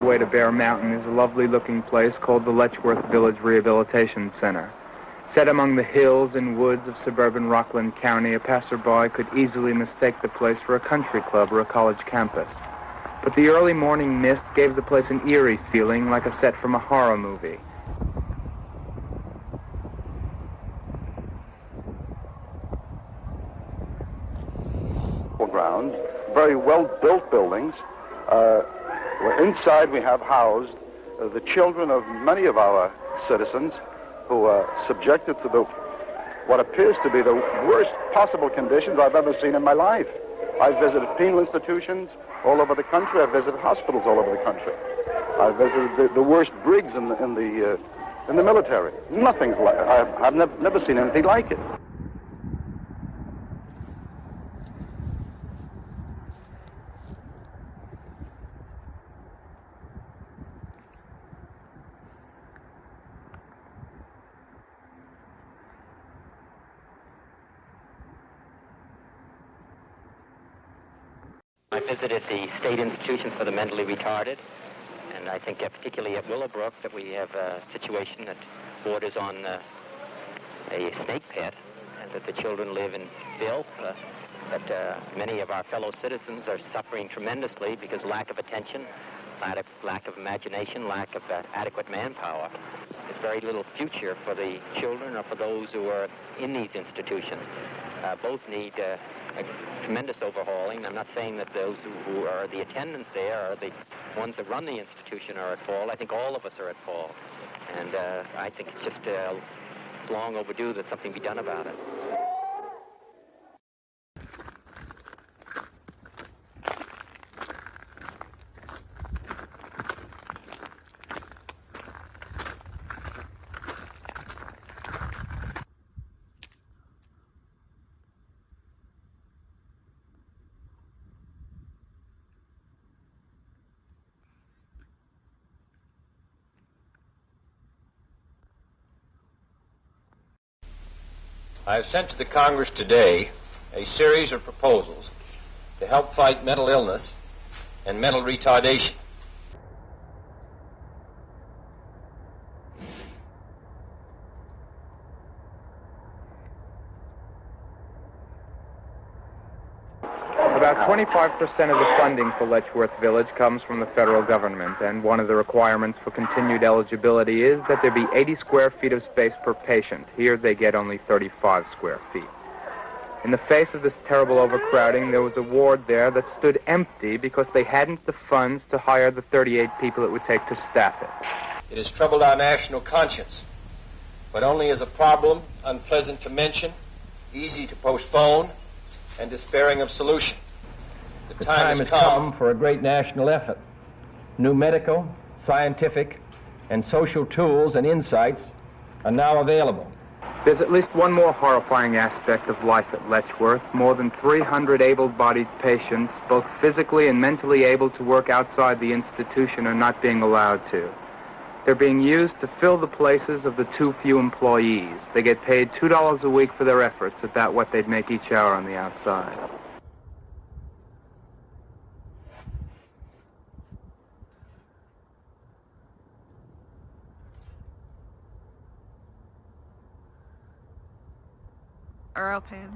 Way to Bear Mountain is a lovely-looking place called the Letchworth Village Rehabilitation Center. Set among the hills and woods of suburban Rockland County, a passerby could easily mistake the place for a country club or a college campus. But the early morning mist gave the place an eerie feeling, like a set from a horror movie. Ground, very well-built buildings. Inside we have housed the children of many of our citizens who are subjected to what appears to be the worst possible conditions I've ever seen in my life. I've visited penal institutions all over the country. I've visited hospitals all over the country. I've visited the worst brigs in the military. Nothing's like it. I've never seen anything like it. I visited the state institutions for the mentally retarded, and I think particularly at Willowbrook that we have a situation that borders on a snake pit, and that the children live in filth, that many of our fellow citizens are suffering tremendously because lack of attention, lack of imagination, lack of adequate manpower. There's very little future for the children or for those who are in these institutions. Both need a tremendous overhauling. I'm not saying that those who are the attendants there or the ones that run the institution are at fault. I think all of us are at fault. And I think it's just it's long overdue that something be done about it. I have sent to the Congress today a series of proposals to help fight mental illness and mental retardation. About 25% of the funding for Letchworth Village comes from the federal government, and one of the requirements for continued eligibility is that there be 80 square feet of space per patient. Here they get only 35 square feet. In the face of this terrible overcrowding, there was a ward there that stood empty because they hadn't the funds to hire the 38 people it would take to staff it. It has troubled our national conscience, but only as a problem unpleasant to mention, easy to postpone, and despairing of solution. The time has come for a great national effort. New medical, scientific, and social tools and insights are now available. There's at least one more horrifying aspect of life at Letchworth. More than 300 able-bodied patients, both physically and mentally able to work outside the institution, are not being allowed to. They're being used to fill the places of the too few employees. They get paid $2 a week for their efforts, about what they'd make each hour on the outside. Earl Pin.